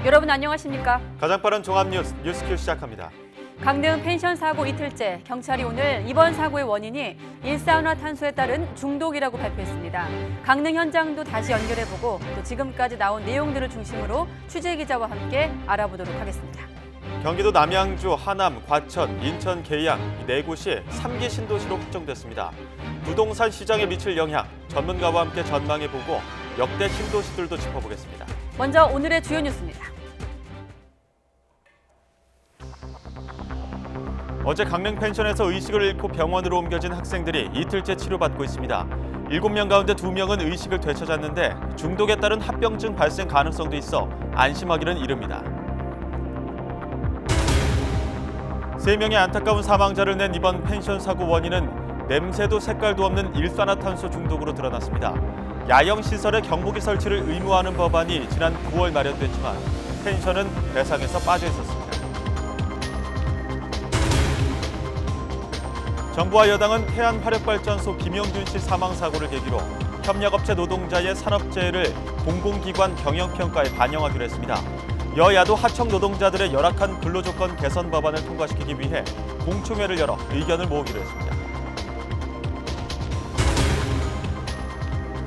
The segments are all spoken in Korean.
여러분 안녕하십니까? 가장 빠른 종합 뉴스큐 시작합니다. 강릉 펜션 사고 이틀째, 경찰이 오늘 이번 사고의 원인이 일산화탄소에 따른 중독이라고 발표했습니다. 강릉 현장도 다시 연결해보고 또 지금까지 나온 내용들을 중심으로 취재기자와 함께 알아보도록 하겠습니다. 경기도 남양주, 하남, 과천, 인천, 계양 이 4곳이 3기 신도시로 확정됐습니다. 부동산 시장에 미칠 영향, 전문가와 함께 전망해보고 역대 신도시들도 짚어보겠습니다. 먼저 오늘의 주요 뉴스입니다. 어제 강릉 펜션에서 의식을 잃고 병원으로 옮겨진 학생들이 이틀째 치료받고 있습니다. 7명 가운데 2명은 의식을 되찾았는데 중독에 따른 합병증 발생 가능성도 있어 안심하기는 이릅니다. 3명의 안타까운 사망자를 낸 이번 펜션 사고 원인은 냄새도 색깔도 없는 일산화탄소 중독으로 드러났습니다. 야영 시설에 경보기 설치를 의무화하는 법안이 지난 9월 마련됐지만 펜션은 대상에서 빠져 있었습니다. 정부와 여당은 태안화력발전소 김영준 씨 사망 사고를 계기로 협력업체 노동자의 산업재해를 공공기관 경영평가에 반영하기로 했습니다. 여야도 하청 노동자들의 열악한 근로조건 개선 법안을 통과시키기 위해 공청회를 열어 의견을 모으기로 했습니다.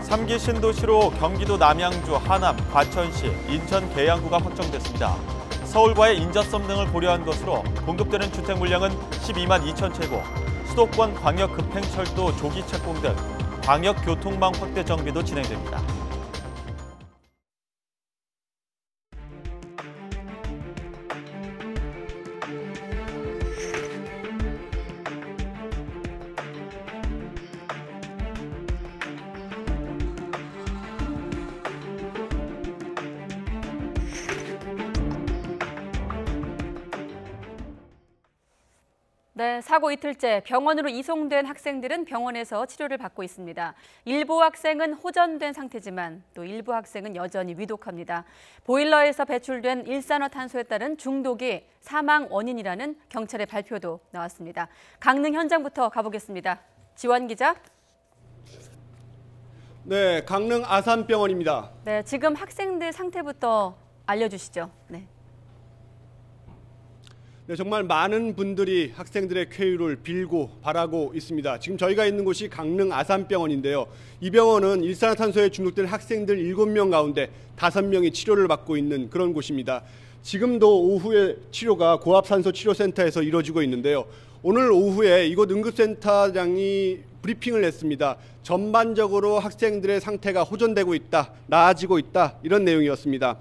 3기 신도시로 경기도 남양주, 하남, 과천시, 인천, 계양구가 확정됐습니다. 서울과의 인접성 등을 고려한 것으로 공급되는 주택 물량은 12만 2천 채고 수도권 광역급행철도 조기 착공 등 광역교통망 확대 정비도 진행됩니다. 네, 사고 이틀째 병원으로 이송된 학생들은 병원에서 치료를 받고 있습니다. 일부 학생은 호전된 상태지만 또 일부 학생은 여전히 위독합니다. 보일러에서 배출된 일산화탄소에 따른 중독이 사망 원인이라는 경찰의 발표도 나왔습니다. 강릉 현장부터 가보겠습니다. 지원 기자. 네, 강릉 아산병원입니다. 네, 지금 학생들 상태부터 알려주시죠. 네. 네, 정말 많은 분들이 학생들의 쾌유를 빌고 바라고 있습니다. 지금 저희가 있는 곳이 강릉 아산병원인데요. 이 병원은 일산화탄소에 중독된 학생들 7명 가운데 5명이 치료를 받고 있는 그런 곳입니다. 지금도 오후에 치료가 고압산소치료센터에서 이루어지고 있는데요. 오늘 오후에 이곳 응급센터장이 브리핑을 했습니다. 전반적으로 학생들의 상태가 호전되고 있다, 나아지고 있다, 이런 내용이었습니다.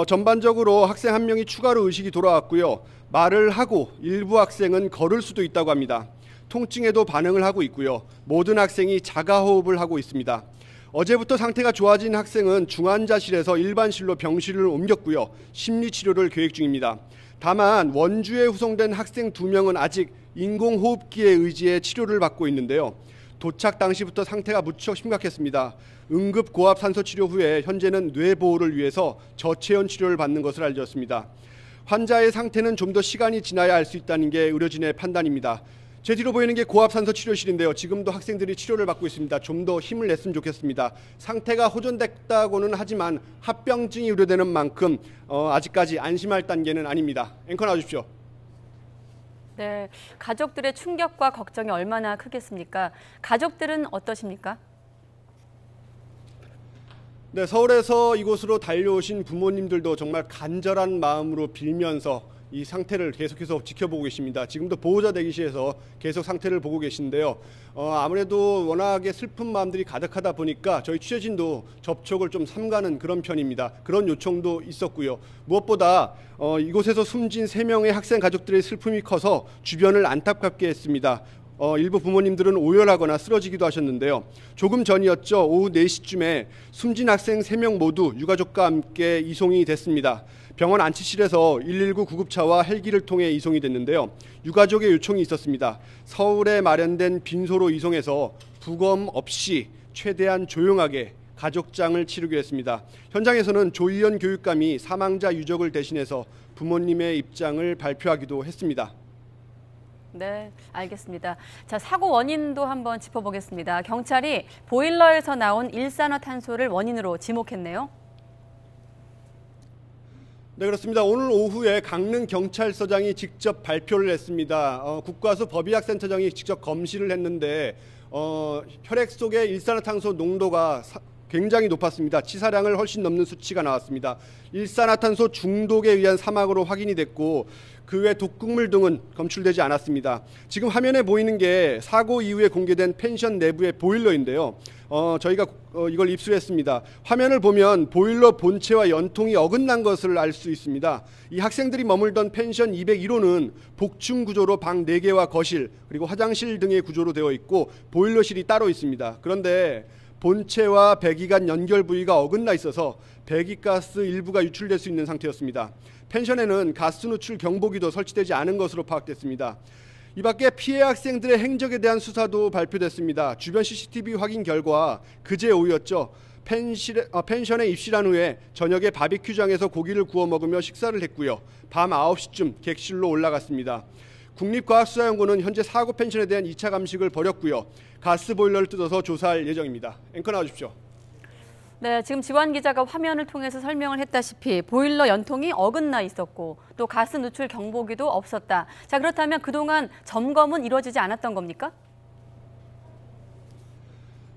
전반적으로 학생 1명이 추가로 의식이 돌아왔고요. 말을 하고 일부 학생은 걸을 수도 있다고 합니다. 통증에도 반응을 하고 있고요. 모든 학생이 자가호흡을 하고 있습니다. 어제부터 상태가 좋아진 학생은 중환자실에서 일반실로 병실을 옮겼고요. 심리치료를 계획 중입니다. 다만 원주에 후송된 학생 2명은 아직 인공호흡기에 의지해 치료를 받고 있는데요. 도착 당시부터 상태가 무척 심각했습니다. 응급 고압산소 치료 후에 현재는 뇌보호를 위해서 저체온 치료를 받는 것을 알렸습니다. 환자의 상태는 좀 더 시간이 지나야 알 수 있다는 게 의료진의 판단입니다. 제 뒤로 보이는 게 고압산소 치료실인데요. 지금도 학생들이 치료를 받고 있습니다. 좀 더 힘을 냈으면 좋겠습니다. 상태가 호전됐다고는 하지만 합병증이 우려되는 만큼 아직까지 안심할 단계는 아닙니다. 앵커 나와주십시오. 네, 가족들의 충격과 걱정이 얼마나 크겠습니까? 가족들은 어떠십니까? 네, 서울에서 이곳으로 달려오신 부모님들도 정말 간절한 마음으로 빌면서 이 상태를 계속해서 지켜보고 계십니다. 지금도 보호자 대기실에서 계속 상태를 보고 계신데요. 아무래도 워낙에 슬픈 마음들이 가득하다 보니까 저희 취재진도 접촉을 좀 삼가는 그런 편입니다. 그런 요청도 있었고요. 무엇보다 이곳에서 숨진 3명의 학생 가족들의 슬픔이 커서 주변을 안타깝게 했습니다. 일부 부모님들은 오열하거나 쓰러지기도 하셨는데요. 조금 전이었죠. 오후 4시쯤에 숨진 학생 3명 모두 유가족과 함께 이송이 됐습니다. 병원 안치실에서 119 구급차와 헬기를 통해 이송이 됐는데요. 유가족의 요청이 있었습니다. 서울에 마련된 빈소로 이송해서 부검 없이 최대한 조용하게 가족장을 치르기로 했습니다. 현장에서는 조희연 교육감이 사망자 유족을 대신해서 부모님의 입장을 발표하기도 했습니다. 네, 알겠습니다. 자, 사고 원인도 한번 짚어보겠습니다. 경찰이 보일러에서 나온 일산화탄소를 원인으로 지목했네요. 네, 그렇습니다. 오늘 오후에 강릉 경찰서장이 직접 발표를 했습니다. 국과수 법의학센터장이 직접 검시를 했는데 혈액 속의 일산화탄소 농도가 굉장히 높았습니다. 치사량을 훨씬 넘는 수치가 나왔습니다. 일산화탄소 중독에 의한 사망으로 확인이 됐고 그 외 독극물 등은 검출되지 않았습니다. 지금 화면에 보이는 게 사고 이후에 공개된 펜션 내부의 보일러인데요. 저희가 이걸 입수했습니다. 화면을 보면 보일러 본체와 연통이 어긋난 것을 알 수 있습니다. 이 학생들이 머물던 펜션 201호는 복층 구조로 방 4개와 거실 그리고 화장실 등의 구조로 되어 있고 보일러실이 따로 있습니다. 그런데 본체와 배기관 연결 부위가 어긋나 있어서 배기가스 일부가 유출될 수 있는 상태였습니다. 펜션에는 가스 누출 경보기도 설치되지 않은 것으로 파악됐습니다. 이 밖에 피해 학생들의 행적에 대한 수사도 발표됐습니다. 주변 CCTV 확인 결과 그제 오후였죠. 펜션에 입실한 후에 저녁에 바비큐장에서 고기를 구워 먹으며 식사를 했고요. 밤 9시쯤 객실로 올라갔습니다. 국립과학수사연구는 현재 사고 펜션에 대한 2차 감식을 벌였고요. 가스 보일러를 뜯어서 조사할 예정입니다. 앵커 나와주십시오. 네, 지금 지원 기자가 화면을 통해서 설명을 했다시피 보일러 연통이 어긋나 있었고 또 가스 누출 경보기도 없었다. 자, 그렇다면 그동안 점검은 이루어지지 않았던 겁니까?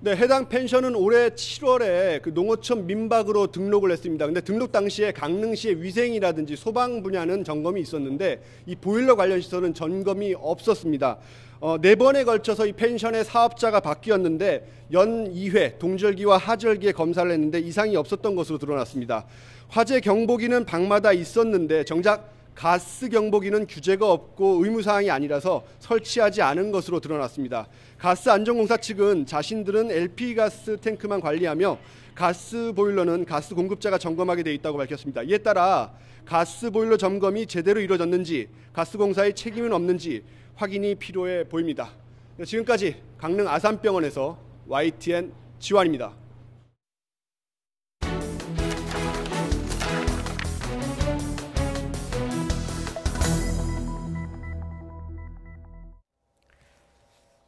네, 해당 펜션은 올해 7월에 그 농어촌 민박으로 등록을 했습니다. 근데 등록 당시에 강릉시의 위생이라든지 소방 분야는 점검이 있었는데 이 보일러 관련 시설은 점검이 없었습니다. 4번에 걸쳐서 이 펜션의 사업자가 바뀌었는데 연 2회 동절기와 하절기에 검사를 했는데 이상이 없었던 것으로 드러났습니다. 화재 경보기는 방마다 있었는데 정작 가스 경보기는 규제가 없고 의무사항이 아니라서 설치하지 않은 것으로 드러났습니다. 가스안전공사 측은 자신들은 LP가스 탱크만 관리하며 가스 보일러는 가스 공급자가 점검하게 돼 있다고 밝혔습니다. 이에 따라 가스 보일러 점검이 제대로 이루어졌는지 가스공사의 책임은 없는지 확인이 필요해 보입니다. 지금까지 강릉 아산병원에서 YTN 지환입니다.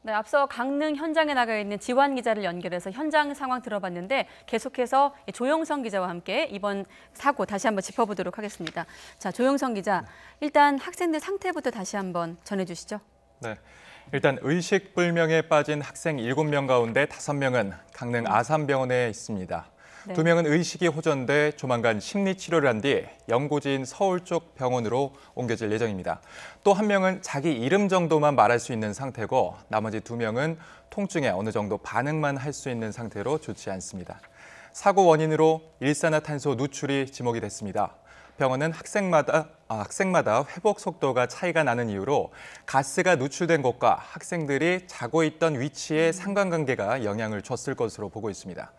네, 앞서 강릉 현장에 나가 있는 지환 기자를 연결해서 현장 상황 들어봤는데 계속해서 조영성 기자와 함께 이번 사고 다시 한번 짚어보도록 하겠습니다. 자, 조영성 기자, 일단 학생들 상태부터 다시 한번 전해주시죠. 네, 일단 의식불명에 빠진 학생 7명 가운데 5명은 강릉 아산병원에 있습니다. 네. 2명은 의식이 호전돼 조만간 심리치료를 한 뒤 연고지인 서울 쪽 병원으로 옮겨질 예정입니다. 또 1명은 자기 이름 정도만 말할 수 있는 상태고 나머지 2명은 통증에 어느 정도 반응만 할 수 있는 상태로 좋지 않습니다. 사고 원인으로 일산화탄소 누출이 지목이 됐습니다. 병원은 학생마다 회복 속도가 차이가 나는 이유로 가스가 누출된 곳과 학생들이 자고 있던 위치에 상관관계가 영향을 줬을 것으로 보고 있습니다.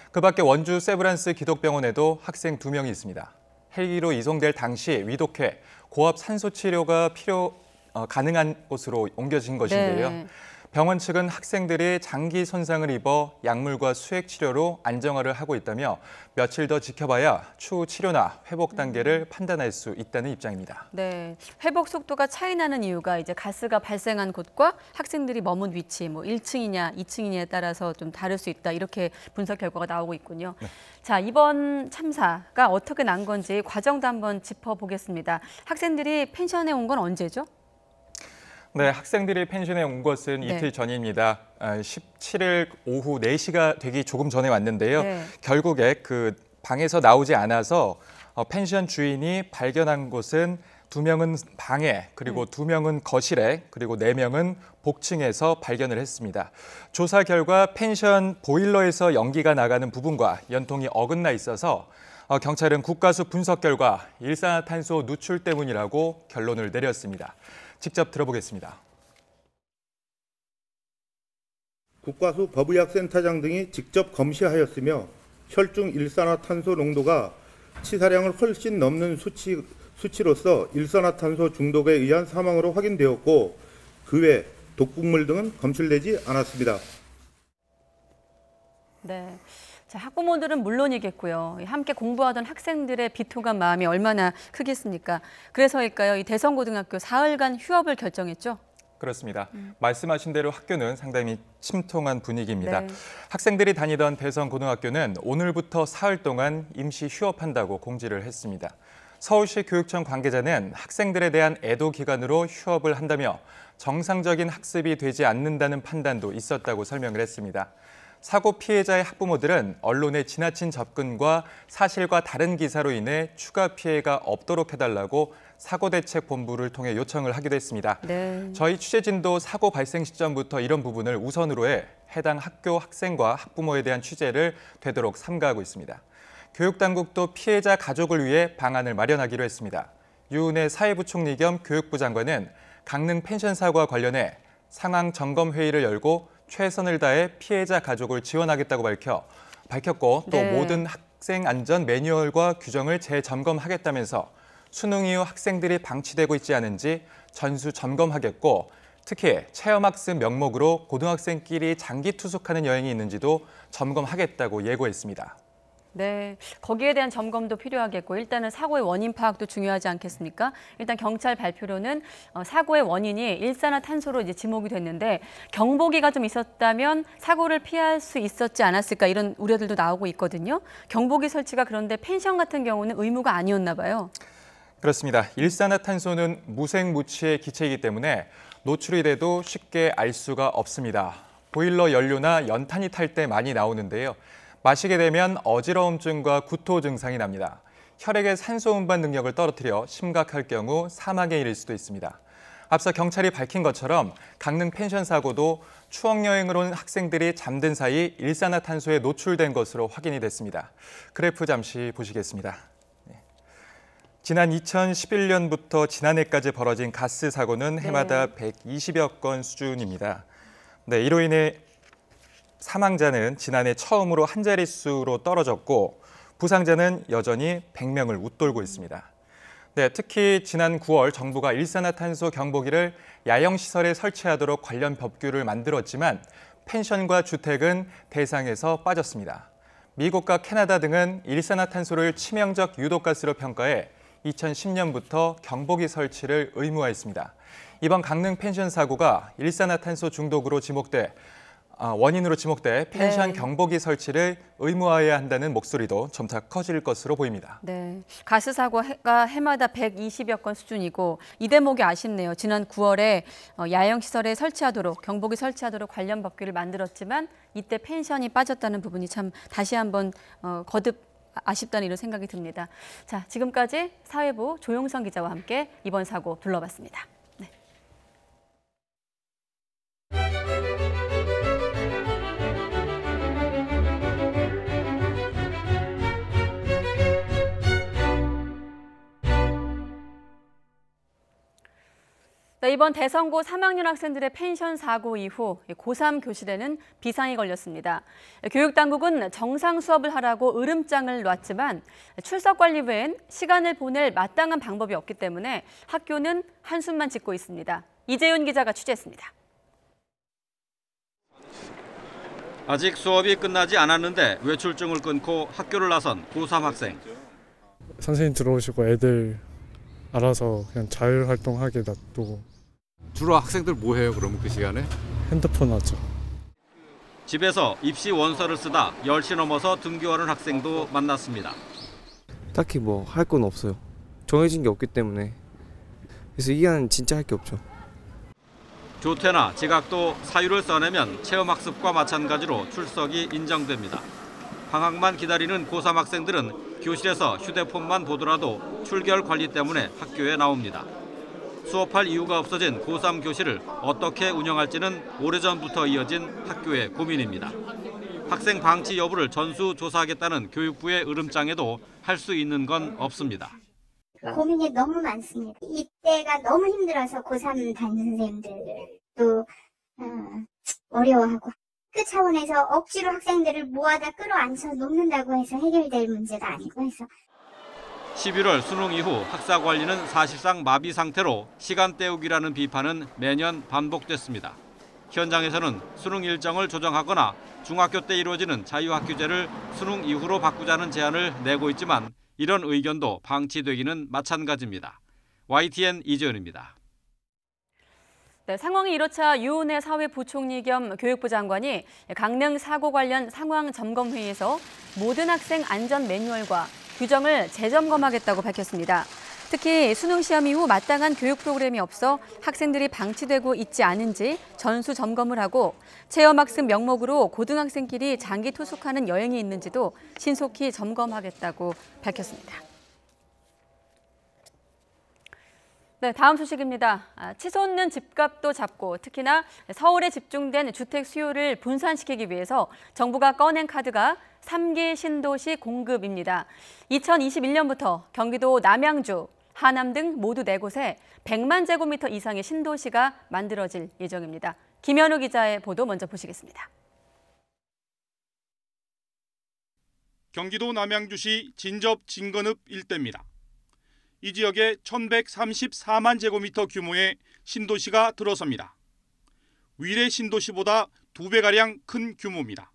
그 밖에 원주 세브란스 기독병원에도 학생 2명이 있습니다. 헬기로 이송될 당시 위독해 고압 산소 치료가 가능한 곳으로 옮겨진 것인데요. 네. 병원 측은 학생들이 장기 손상을 입어 약물과 수액 치료로 안정화를 하고 있다며 며칠 더 지켜봐야 추후 치료나 회복 단계를 판단할 수 있다는 입장입니다. 네, 회복 속도가 차이 나는 이유가 이제 가스가 발생한 곳과 학생들이 머문 위치, 뭐 1층이냐 2층이냐에 따라서 좀 다를 수 있다, 이렇게 분석 결과가 나오고 있군요. 네. 자, 이번 참사가 어떻게 난 건지 과정도 한번 짚어보겠습니다. 학생들이 펜션에 온 건 언제죠? 네, 학생들이 펜션에 온 것은 네. 이틀 전입니다. 17일 오후 4시가 되기 조금 전에 왔는데요. 네. 결국에 그 방에서 나오지 않아서 펜션 주인이 발견한 곳은 2명은 방에, 그리고 2명은 거실에, 그리고 4명은 복층에서 발견을 했습니다. 조사 결과 펜션 보일러에서 연기가 나가는 부분과 연통이 어긋나 있어서 경찰은 국가수 분석 결과 일산화탄소 누출 때문이라고 결론을 내렸습니다. 직접 들어보겠습니다. 국과수 법의학센터장 등이 직접 검시하였으며 혈중 일산화탄소 농도가 치사량을 훨씬 넘는 수치로서 일산화탄소 중독에 의한 사망으로 확인되었고 그 외 독극물 등은 검출되지 않았습니다. 네. 자, 학부모들은 물론이겠고요. 함께 공부하던 학생들의 비통한 마음이 얼마나 크겠습니까? 그래서일까요? 이 대성고등학교 사흘간 휴업을 결정했죠? 그렇습니다. 말씀하신 대로 학교는 상당히 침통한 분위기입니다. 네. 학생들이 다니던 대성고등학교는 오늘부터 사흘 동안 임시 휴업한다고 공지를 했습니다. 서울시 교육청 관계자는 학생들에 대한 애도 기간으로 휴업을 한다며 정상적인 학습이 되지 않는다는 판단도 있었다고 설명을 했습니다. 사고 피해자의 학부모들은 언론의 지나친 접근과 사실과 다른 기사로 인해 추가 피해가 없도록 해달라고 사고대책본부를 통해 요청을 하기도 했습니다. 네. 저희 취재진도 사고 발생 시점부터 이런 부분을 우선으로 해 해당 학교 학생과 학부모에 대한 취재를 되도록 삼가하고 있습니다. 교육당국도 피해자 가족을 위해 방안을 마련하기로 했습니다. 유은혜 사회부총리 겸 교육부 장관은 강릉 펜션 사고와 관련해 상황 점검 회의를 열고 최선을 다해 피해자 가족을 지원하겠다고 밝혔고 또 네. 모든 학생 안전 매뉴얼과 규정을 재점검하겠다면서 수능 이후 학생들이 방치되고 있지 않은지 전수 점검하겠고 특히 체험학습 명목으로 고등학생끼리 장기 투숙하는 여행이 있는지도 점검하겠다고 예고했습니다. 네, 거기에 대한 점검도 필요하겠고 일단은 사고의 원인 파악도 중요하지 않겠습니까? 일단 경찰 발표로는 사고의 원인이 일산화탄소로 이제 지목이 됐는데 경보기가 좀 있었다면 사고를 피할 수 있었지 않았을까 이런 우려들도 나오고 있거든요. 경보기 설치가 그런데 펜션 같은 경우는 의무가 아니었나 봐요. 그렇습니다. 일산화탄소는 무색무취의 기체이기 때문에 노출이 돼도 쉽게 알 수가 없습니다. 보일러 연료나 연탄이 탈 때 많이 나오는데요. 마시게 되면 어지러움증과 구토 증상이 납니다. 혈액의 산소 운반 능력을 떨어뜨려 심각할 경우 사망에 이를 수도 있습니다. 앞서 경찰이 밝힌 것처럼 강릉 펜션 사고도 추억여행을 온 학생들이 잠든 사이 일산화탄소에 노출된 것으로 확인이 됐습니다. 그래프 잠시 보시겠습니다. 지난 2011년부터 지난해까지 벌어진 가스 사고는 해마다 120여 건 수준입니다. 네, 이로 인해 사망자는 지난해 처음으로 한 자릿수로 떨어졌고 부상자는 여전히 100명을 웃돌고 있습니다. 네, 특히 지난 9월 정부가 일산화탄소 경보기를 야영시설에 설치하도록 관련 법규를 만들었지만 펜션과 주택은 대상에서 빠졌습니다. 미국과 캐나다 등은 일산화탄소를 치명적 유독가스로 평가해 2010년부터 경보기 설치를 의무화했습니다. 이번 강릉 펜션 사고가 일산화탄소 중독으로 원인으로 지목돼 펜션 경보기 설치를 의무화해야 한다는 목소리도 점차 커질 것으로 보입니다. 네, 가스 사고가 해마다 120여 건 수준이고 이 대목이 아쉽네요. 지난 9월에 야영시설에 설치하도록 경보기 설치하도록 관련 법규를 만들었지만 이때 펜션이 빠졌다는 부분이 참 다시 한번 거듭 아쉽다는 이런 생각이 듭니다. 자, 지금까지 사회부 조용선 기자와 함께 이번 사고 둘러봤습니다. 네. 네, 이번 대성고 3학년 학생들의 펜션 사고 이후 고3 교실에는 비상이 걸렸습니다. 교육당국은 정상 수업을 하라고 으름장을 놨지만 출석 관리 외엔 시간을 보낼 마땅한 방법이 없기 때문에 학교는 한숨만 짓고 있습니다. 이재윤 기자가 취재했습니다. 아직 수업이 끝나지 않았는데 외출증을 끊고 학교를 나선 고3 학생. 선생님 들어오시고 애들 알아서 그냥 자율활동하게 놔두고. 주로 학생들 뭐 해요, 그러면 그 시간에? 핸드폰 하죠. 집에서 입시 원서를 쓰다 10시 넘어서 등교하는 학생도 만났습니다. 딱히 뭐 할 건 없어요. 정해진 게 없기 때문에. 그래서 이 기간은 진짜 할 게 없죠. 조퇴나 지각도 사유를 써내면 체험학습과 마찬가지로 출석이 인정됩니다. 방학만 기다리는 고3 학생들은 교실에서 휴대폰만 보더라도 출결 관리 때문에 학교에 나옵니다. 수업할 이유가 없어진 고3 교실을 어떻게 운영할지는 오래전부터 이어진 학교의 고민입니다. 학생 방치 여부를 전수조사하겠다는 교육부의 으름장에도 할 수 있는 건 없습니다. 고민이 너무 많습니다. 이때가 너무 힘들어서 고3 담임 선생님들도 어려워하고 그 차원에서 억지로 학생들을 모아다 끌어안쳐 놓는다고 해서 해결될 문제가 아니고 해서 11월 수능 이후 학사 관리는 사실상 마비 상태로 시간 때우기라는 비판은 매년 반복됐습니다. 현장에서는 수능 일정을 조정하거나 중학교 때 이루어지는 자유학교제를 수능 이후로 바꾸자는 제안을 내고 있지만 이런 의견도 방치되기는 마찬가지입니다. YTN 이재현입니다. 네, 상황이 이렇자 유은혜 사회부총리 겸 교육부 장관이 강릉 사고 관련 상황 점검 회의에서 모든 학생 안전 매뉴얼과 규정을 재점검하겠다고 밝혔습니다. 특히 수능 시험 이후 마땅한 교육 프로그램이 없어 학생들이 방치되고 있지 않은지 전수 점검을 하고 체험학습 명목으로 고등학생끼리 장기 투숙하는 여행이 있는지도 신속히 점검하겠다고 밝혔습니다. 네, 다음 소식입니다. 치솟는 집값도 잡고 특히나 서울에 집중된 주택 수요를 분산시키기 위해서 정부가 꺼낸 카드가 3기 신도시 공급입니다. 2021년부터 경기도 남양주, 하남 등 모두 4곳에 100만 제곱미터 이상의 신도시가 만들어질 예정입니다. 김현우 기자의 보도 먼저 보시겠습니다. 경기도 남양주시 진접 진건읍 일대입니다. 이 지역에 1134만 제곱미터 규모의 신도시가 들어섭니다. 위례 신도시보다 2배가량 큰 규모입니다.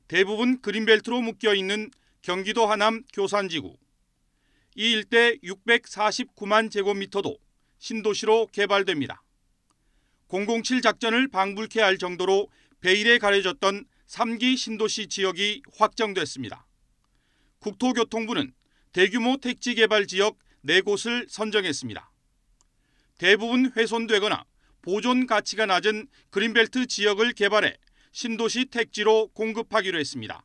대부분 그린벨트로 묶여있는 경기도 하남 교산지구. 이 일대 649만 제곱미터도 신도시로 개발됩니다. 007 작전을 방불케 할 정도로 베일에 가려졌던 3기 신도시 지역이 확정됐습니다. 국토교통부는 대규모 택지 개발 지역 4곳을 선정했습니다. 대부분 훼손되거나 보존 가치가 낮은 그린벨트 지역을 개발해 신도시 택지로 공급하기로 했습니다.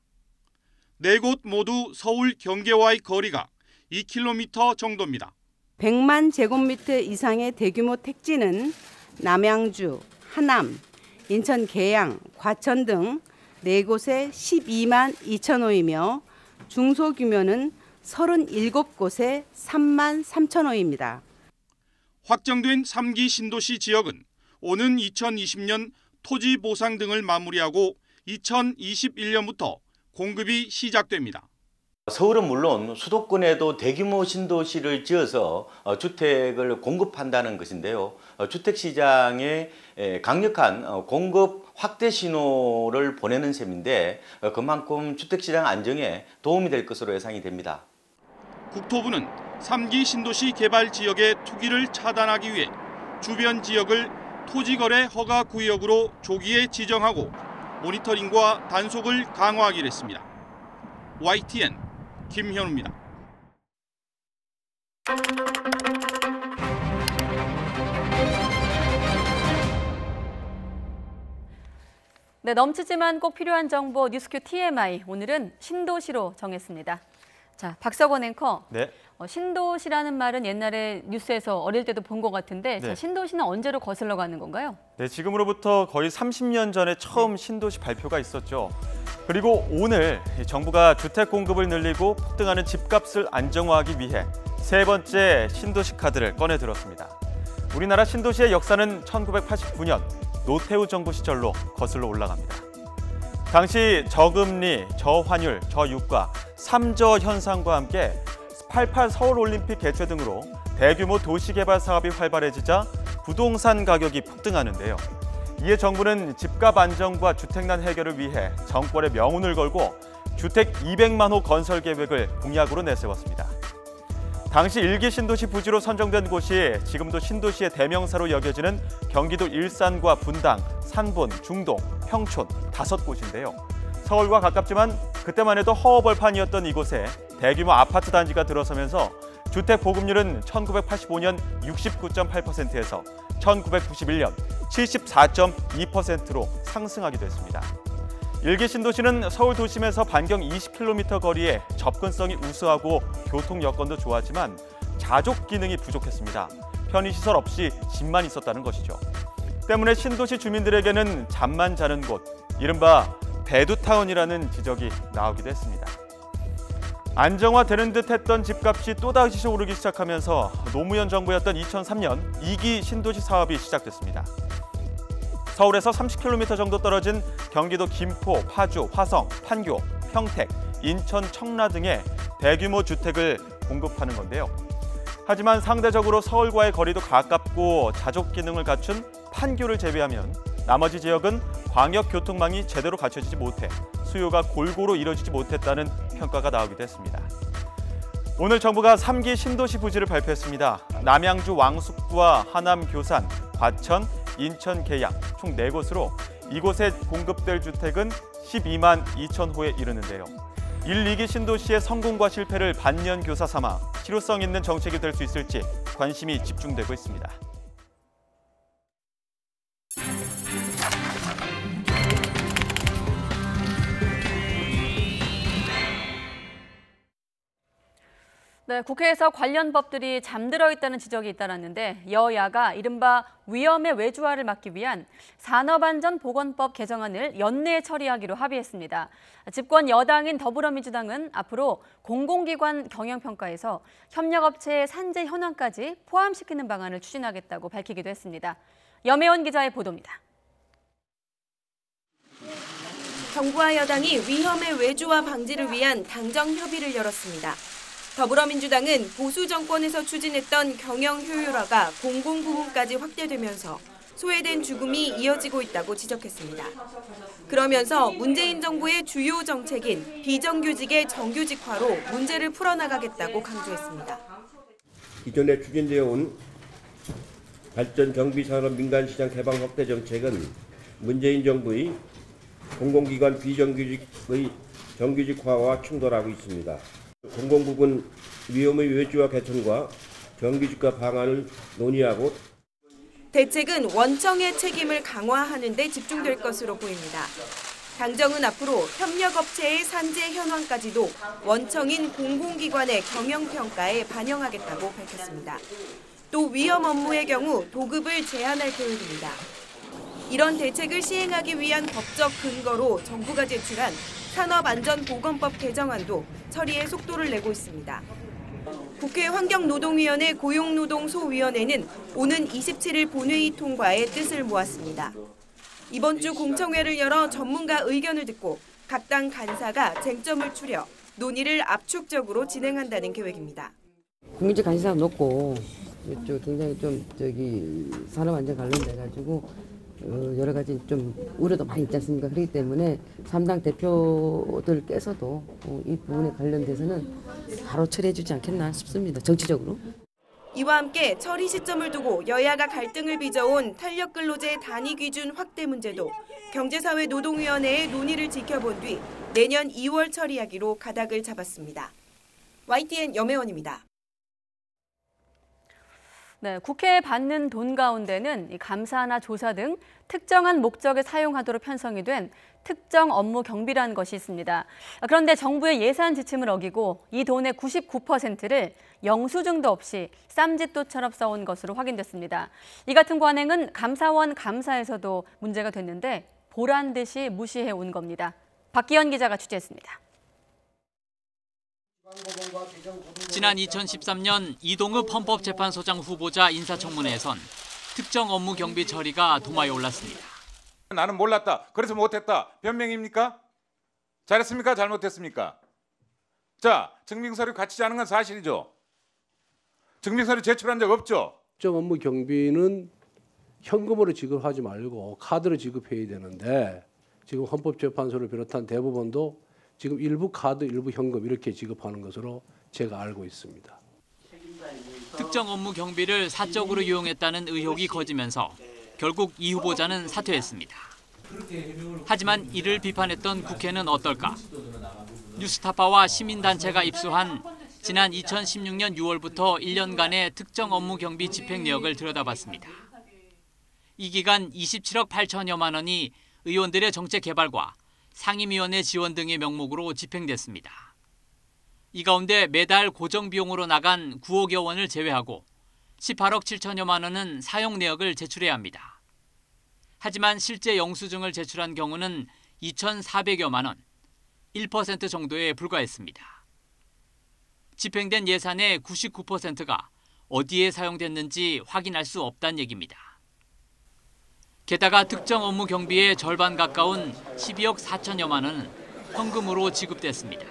4곳 모두 서울 경계와의 거리가 2km 정도입니다. 100만 제곱미터 이상의 대규모 택지는 남양주, 하남, 인천 계양, 과천 등 4곳에 12만 2천 호이며 중소규모는 37곳에 3만 3천 호입니다. 확정된 3기 신도시 지역은 오는 2020년 토지 보상 등을 마무리하고 2021년부터 공급이 시작됩니다. 서울은 물론 수도권에도 대규모 신도시를 지어서 주택을 공급한다는 것인데요. 주택시장에 강력한 공급 확대 신호를 보내는 셈인데 그만큼 주택시장 안정에 도움이 될 것으로 예상이 됩니다. 국토부는 3기 신도시 개발 지역의 투기를 차단하기 위해 주변 지역을 토지거래 허가 구역으로 조기에 지정하고 모니터링과 단속을 강화하기로 했습니다. YTN 김현우입니다. 네, 넘치지만 꼭 필요한 정보 뉴스큐 TMI. 오늘은 신도시로 정했습니다. 자, 박석원 앵커. 네. 신도시라는 말은 옛날에 뉴스에서 어릴 때도 본 것 같은데 네. 자, 신도시는 언제로 거슬러 가는 건가요? 네, 지금으로부터 거의 30년 전에 처음 신도시 발표가 있었죠. 그리고 오늘 정부가 주택 공급을 늘리고 폭등하는 집값을 안정화하기 위해 세 번째 신도시 카드를 꺼내 들었습니다. 우리나라 신도시의 역사는 1989년 노태우 정부 시절로 거슬러 올라갑니다. 당시 저금리, 저환율, 저유가, 3저 현상과 함께 88 서울올림픽 개최 등으로 대규모 도시개발 사업이 활발해지자 부동산 가격이 폭등하는데요. 이에 정부는 집값 안정과 주택난 해결을 위해 정권의 명운을 걸고 주택 200만 호 건설 계획을 공약으로 내세웠습니다. 당시 1기 신도시 부지로 선정된 곳이 지금도 신도시의 대명사로 여겨지는 경기도 일산과 분당, 산본, 중동, 평촌 5곳인데요. 서울과 가깝지만 그때만 해도 허허벌판이었던 이곳에 대규모 아파트 단지가 들어서면서 주택 보급률은 1985년 69.8%에서 1991년 74.2%로 상승하기도 했습니다. 1기 신도시는 서울 도심에서 반경 20km 거리에 접근성이 우수하고 교통 여건도 좋았지만 자족 기능이 부족했습니다. 편의시설 없이 집만 있었다는 것이죠. 때문에 신도시 주민들에게는 잠만 자는 곳, 이른바 배두타운이라는 지적이 나오기도 했습니다. 안정화되는 듯 했던 집값이 또다시 오르기 시작하면서 노무현 정부였던 2003년 2기 신도시 사업이 시작됐습니다. 서울에서 30km 정도 떨어진 경기도 김포, 파주, 화성, 판교, 평택, 인천, 청라 등의 대규모 주택을 공급하는 건데요. 하지만 상대적으로 서울과의 거리도 가깝고 자족 기능을 갖춘 판교를 제외하면 나머지 지역은 광역교통망이 제대로 갖춰지지 못해 수요가 골고루 이뤄지지 못했다는 평가가 나오기도 했습니다. 오늘 정부가 3기 신도시 부지를 발표했습니다. 남양주 왕숙구와 하남 교산, 과천, 인천 계양 총 4곳으로 이곳에 공급될 주택은 12만 2천 호에 이르는데요. 1, 2기 신도시의 성공과 실패를 반년 교사 삼아 실효성 있는 정책이 될 수 있을지 관심이 집중되고 있습니다. 네, 국회에서 관련 법들이 잠들어 있다는 지적이 잇따랐는데 여야가 이른바 위험의 외주화를 막기 위한 산업안전보건법 개정안을 연내 처리하기로 합의했습니다. 집권 여당인 더불어민주당은 앞으로 공공기관 경영평가에서 협력업체의 산재 현황까지 포함시키는 방안을 추진하겠다고 밝히기도 했습니다. 염혜원 기자의 보도입니다. 정부와 여당이 위험의 외주화 방지를 위한 당정 협의를 열었습니다. 더불어민주당은 보수 정권에서 추진했던 경영 효율화가 공공부문까지 확대되면서 소외된 죽음이 이어지고 있다고 지적했습니다. 그러면서 문재인 정부의 주요 정책인 비정규직의 정규직화로 문제를 풀어나가겠다고 강조했습니다. 기존에 추진되어 온 발전 정비산업 민간시장 개방 확대 정책은 문재인 정부의 공공기관 비정규직의 정규직화와 충돌하고 있습니다. 공공부문 위험의 외주화 개선과 정규직화 방안을 논의하고 대책은 원청의 책임을 강화하는 데 집중될 것으로 보입니다. 당정은 앞으로 협력업체의 산재 현황까지도 원청인 공공기관의 경영평가에 반영하겠다고 밝혔습니다. 또 위험 업무의 경우 도급을 제한할 계획입니다. 이런 대책을 시행하기 위한 법적 근거로 정부가 제출한 산업안전보건법 개정안도 처리에 속도를 내고 있습니다. 국회 환경노동위원회 고용노동소위원회는 오는 27일 본회의 통과에 뜻을 모았습니다. 이번 주 공청회를 열어 전문가 의견을 듣고 각 당 간사가 쟁점을 추려 논의를 압축적으로 진행한다는 계획입니다. 국민적 관심사가 높고 굉장히 산업안전 관련돼가지고 여러 가지 좀 우려도 많이 있지 않습니까? 그렇기 때문에 3당 대표들께서도 이 부분에 관련돼서는 바로 처리해 주지 않겠나 싶습니다. 정치적으로. 이와 함께 처리 시점을 두고 여야가 갈등을 빚어온 탄력근로제 단위 기준 확대 문제도 경제사회노동위원회의 논의를 지켜본 뒤 내년 2월 처리하기로 가닥을 잡았습니다. YTN 염혜원입니다. 네, 국회에 받는 돈 가운데는 감사나 조사 등 특정한 목적에 사용하도록 편성이 된 특정 업무 경비라는 것이 있습니다. 그런데 정부의 예산 지침을 어기고 이 돈의 99%를 영수증도 없이 쌈짓돈처럼 써온 것으로 확인됐습니다. 이 같은 관행은 감사원 감사에서도 문제가 됐는데 보란 듯이 무시해온 겁니다. 박기현 기자가 취재했습니다. 지난 2013년 이동읍 헌법재판소장 후보자 인사청문회에선 특정 업무 경비 처리가 도마에 올랐습니다. 나는 몰랐다. 그래서 못했다. 변명입니까? 잘했습니까? 잘못했습니까? 자, 증빙서류 갖추지 않은 건 사실이죠. 증빙서류 제출한 적 없죠. 특정 업무 경비는 현금으로 지급하지 말고 카드로 지급해야 되는데 지금 헌법재판소를 비롯한 대법원도 지금 일부 카드, 일부 현금 이렇게 지급하는 것으로 제가 알고 있습니다. 특정 업무 경비를 사적으로 이용했다는 의혹이 커지면서 결국 이 후보자는 사퇴했습니다. 하지만 이를 비판했던 국회는 어떨까? 뉴스타파와 시민단체가 입수한 지난 2016년 6월부터 1년간의 특정 업무 경비 집행 내역을 들여다봤습니다. 이 기간 27억 8천여만 원이 의원들의 정책 개발과 상임위원회 지원 등의 명목으로 집행됐습니다. 이 가운데 매달 고정 비용으로 나간 9억여 원을 제외하고 18억 7천여만 원은 사용 내역을 제출해야 합니다. 하지만 실제 영수증을 제출한 경우는 2,400여만 원, 1% 정도에 불과했습니다. 집행된 예산의 99%가 어디에 사용됐는지 확인할 수 없다는 얘기입니다. 게다가 특정 업무 경비의 절반 가까운 12억 4천여만 원은 현금으로 지급됐습니다.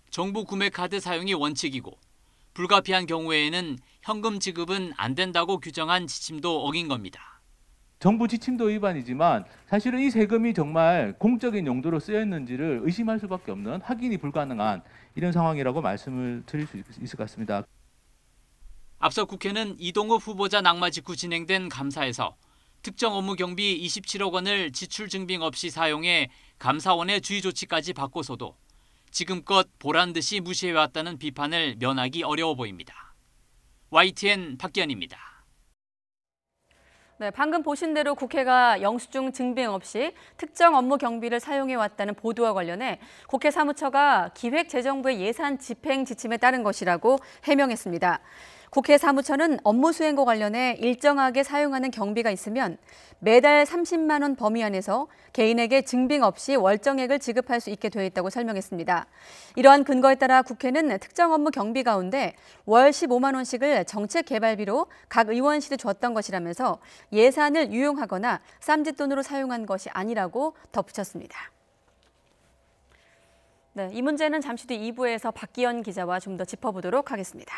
정부 구매카드 사용이 원칙이고 불가피한 경우에는 현금 지급은 안 된다고 규정한 지침도 어긴 겁니다. 정부 지침도 위반이지만 사실은 이 세금이 정말 공적인 용도로 쓰였는지를 의심할 수밖에 없는 확인이 불가능한 이런 상황이라고 말씀을 드릴 수 있을 것 같습니다. 앞서 국회는 이동읍 후보자 낙마 직후 진행된 감사에서 특정 업무 경비 27억 원을 지출 증빙 없이 사용해 감사원의 주의 조치까지 받고서도 지금껏 보란 듯이 무시해왔다는 비판을 면하기 어려워 보입니다. YTN 박기현입니다. 네, 방금 보신 대로 국회가 영수증 증빙 없이 특정 업무 경비를 사용해왔다는 보도와 관련해 국회 사무처가 기획재정부의 예산 집행 지침에 따른 것이라고 해명했습니다. 국회 사무처는 업무 수행과 관련해 일정하게 사용하는 경비가 있으면 매달 30만 원 범위 안에서 개인에게 증빙 없이 월정액을 지급할 수 있게 되어 있다고 설명했습니다. 이러한 근거에 따라 국회는 특정 업무 경비 가운데 월 15만 원씩을 정책 개발비로 각 의원실에 줬던 것이라면서 예산을 유용하거나 쌈짓돈으로 사용한 것이 아니라고 덧붙였습니다. 네, 이 문제는 잠시 뒤 2부에서 박기현 기자와 좀 더 짚어보도록 하겠습니다.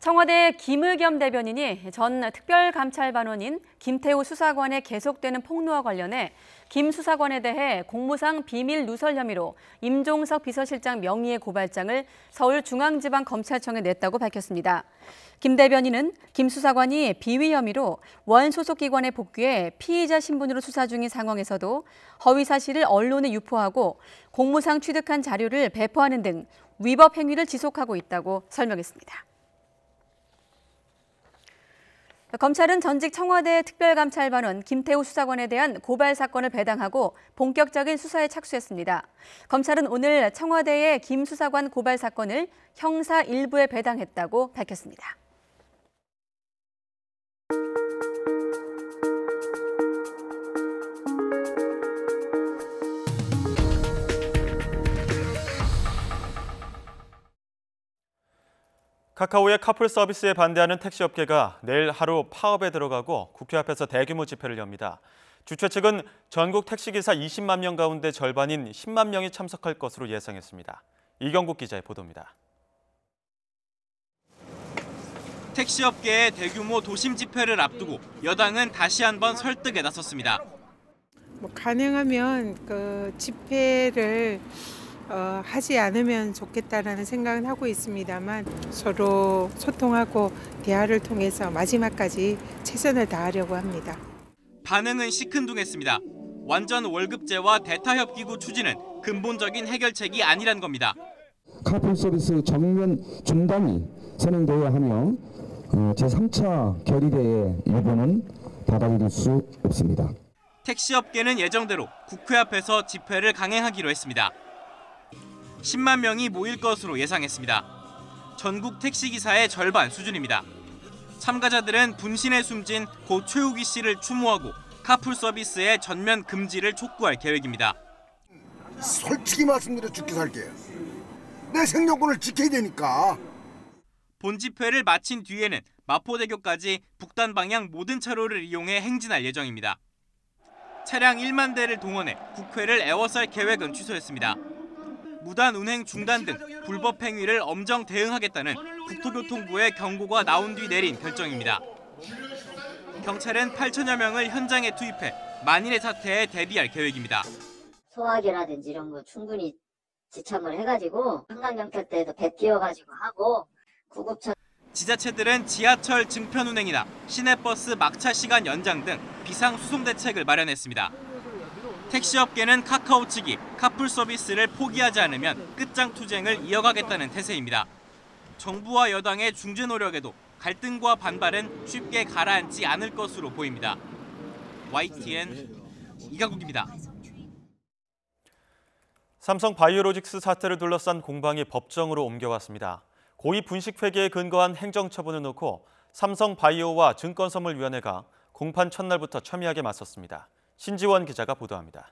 청와대 김의겸 대변인이 전 특별감찰반원인 김태우 수사관의 계속되는 폭로와 관련해 김 수사관에 대해 공무상 비밀 누설 혐의로 임종석 비서실장 명의의 고발장을 서울중앙지방검찰청에 냈다고 밝혔습니다. 김 대변인은 김 수사관이 비위 혐의로 원 소속기관에 복귀해 피의자 신분으로 수사 중인 상황에서도 허위 사실을 언론에 유포하고 공무상 취득한 자료를 배포하는 등 위법 행위를 지속하고 있다고 설명했습니다. 검찰은 전직 청와대 특별감찰반원 김태우 수사관에 대한 고발 사건을 배당하고 본격적인 수사에 착수했습니다. 검찰은 오늘 청와대의 김 수사관 고발 사건을 형사 1부에 배당했다고 밝혔습니다. 카카오의 카풀 서비스에 반대하는 택시업계가 내일 하루 파업에 들어가고 국회 앞에서 대규모 집회를 엽니다. 주최 측은 전국 택시기사 20만 명 가운데 절반인 10만 명이 참석할 것으로 예상했습니다. 이경국 기자의 보도입니다. 택시업계의 대규모 도심 집회를 앞두고 여당은 다시 한번 설득에 나섰습니다. 가능하면 그 집회를 하지 않으면 좋겠다라는 생각은 하고 있습니다만 서로 소통하고 대화를 통해서 마지막까지 최선을 다하려고 합니다. 반응은 시큰둥했습니다. 완전 월급제와 대타협기구 추진은 근본적인 해결책이 아니란 겁니다. 카풀 서비스 전면 중단이 선언되어야 하며 제3차 결의대의 일본은 받아들일 수 없습니다. 택시업계는 예정대로 국회 앞에서 집회를 강행하기로 했습니다. 10만 명이 모일 것으로 예상했습니다. 전국 택시기사의 절반 수준입니다. 참가자들은 분신에 숨진 고 최욱이 씨를 추모하고 카풀 서비스의 전면 금지를 촉구할 계획입니다. 솔직히 말씀드려 죽기 살게요. 내 생존권을 지켜야 되니까. 본 집회를 마친 뒤에는 마포대교까지 북단 방향 모든 차로를 이용해 행진할 예정입니다. 차량 1만 대를 동원해 국회를 에워쌀 계획은 취소했습니다. 무단 운행 중단 등 불법 행위를 엄정 대응하겠다는 국토교통부의 경고가 나온 뒤 내린 결정입니다. 경찰은 8천여 명을 현장에 투입해 만일의 사태에 대비할 계획입니다. 소화기라든지 이런 거 충분히 지참을 해가지고 한강경찰 때도 배 띄워가지고 하고 구급차. 지자체들은 지하철 증편 운행이나 시내버스 막차 시간 연장 등 비상 수송 대책을 마련했습니다. 택시업계는 카카오 측이 카풀 서비스를 포기하지 않으면 끝장 투쟁을 이어가겠다는 태세입니다. 정부와 여당의 중재 노력에도 갈등과 반발은 쉽게 가라앉지 않을 것으로 보입니다. YTN 이강국입니다. 삼성 바이오로직스 사태를 둘러싼 공방이 법정으로 옮겨왔습니다. 고의 분식 회계에 근거한 행정처분을 놓고 삼성 바이오와 증권선물위원회가 공판 첫날부터 첨예하게 맞섰습니다. 신지원 기자가 보도합니다.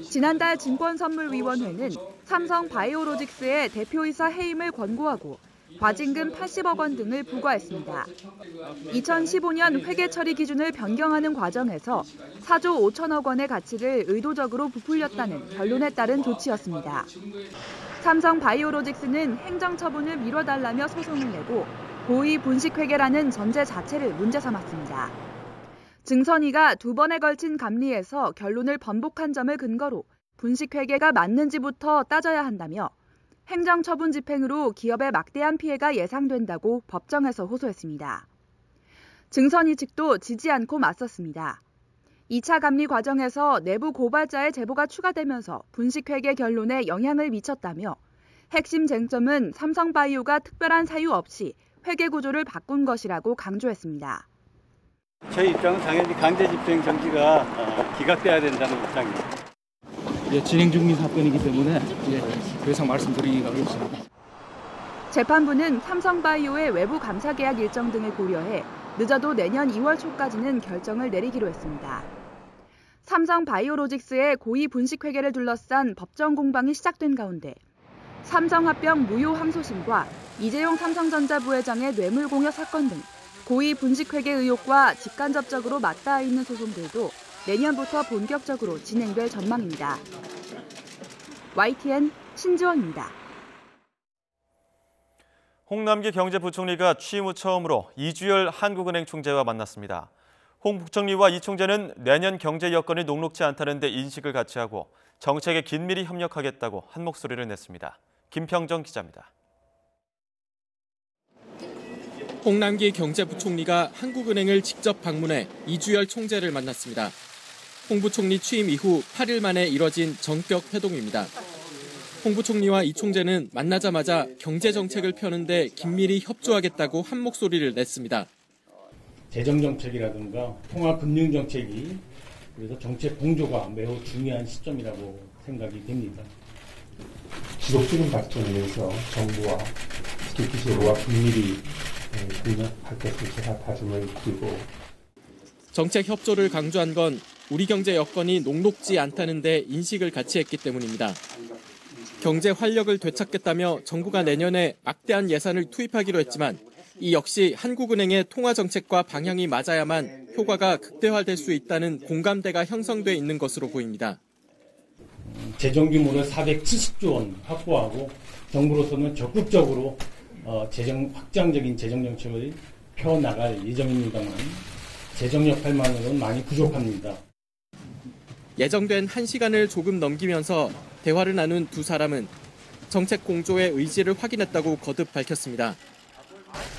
지난달 증권선물위원회는 삼성 바이오로직스의 대표이사 해임을 권고하고 과징금 80억 원 등을 부과했습니다. 2015년 회계 처리 기준을 변경하는 과정에서 4조 5천억 원의 가치를 의도적으로 부풀렸다는 결론에 따른 조치였습니다. 삼성 바이오로직스는 행정처분을 미뤄달라며 소송을 내고 고의 분식회계라는 전제 자체를 문제 삼았습니다. 증선위가 2번에 걸친 감리에서 결론을 번복한 점을 근거로 분식회계가 맞는지부터 따져야 한다며 행정처분 집행으로 기업에 막대한 피해가 예상된다고 법정에서 호소했습니다. 증선위 측도 지지 않고 맞섰습니다. 2차 감리 과정에서 내부 고발자의 제보가 추가되면서 분식회계 결론에 영향을 미쳤다며 핵심 쟁점은 삼성바이오가 특별한 사유 없이 회계 구조를 바꾼 것이라고 강조했습니다. 저희 입장은 당연히 강제 집행 정지가 기각돼야 된다는 입장입니다. 진행 중인 사건이기 때문에 더 이상 말씀드리기가 어렵습니다. 재판부는 삼성바이오의 외부 감사 계약 일정 등을 고려해 늦어도 내년 2월 초까지는 결정을 내리기로 했습니다. 삼성바이오로직스의 고의 분식회계를 둘러싼 법정 공방이 시작된 가운데 삼성합병 무효 항소심과 이재용 삼성전자 부회장의 뇌물공여 사건 등 고의 분식회계 의혹과 직간접적으로 맞닿아 있는 소송들도 내년부터 본격적으로 진행될 전망입니다. YTN 신지원입니다. 홍남기 경제부총리가 취임 후 처음으로 이주열 한국은행 총재와 만났습니다. 홍 부총리와 이 총재는 내년 경제 여건이 녹록지 않다는 데 인식을 같이 하고 정책에 긴밀히 협력하겠다고 한 목소리를 냈습니다. 김평정 기자입니다. 홍남기 경제부총리가 한국은행을 직접 방문해 이주열 총재를 만났습니다. 홍 부총리 취임 이후 8일 만에 이뤄진 정격 회동입니다. 홍 부총리와 이 총재는 만나자마자 경제정책을 펴는데 긴밀히 협조하겠다고 한 목소리를 냈습니다. 재정정책이라든가 통화금융정책이 그래서 정책 공조가 매우 중요한 시점이라고 생각이 됩니다. 지속적인 발전을 위해서 정부와 특히 기재부와 긴밀히 협력할 것을 제가 다짐을 드리고 정책 협조를 강조한 건 우리 경제 여건이 녹록지 않다는 데 인식을 같이 했기 때문입니다. 경제 활력을 되찾겠다며 정부가 내년에 막대한 예산을 투입하기로 했지만 이 역시 한국은행의 통화정책과 방향이 맞아야만 효과가 극대화될 수 있다는 공감대가 형성돼 있는 것으로 보입니다. 재정 규모를 470조 원 확보하고 정부로서는 적극적으로 확장적인 재정 정책을 펴나갈 예정입니다만 재정 역할만으로는 많이 부족합니다. 예정된 1시간을 조금 넘기면서 대화를 나눈 두 사람은 정책 공조의 의지를 확인했다고 거듭 밝혔습니다.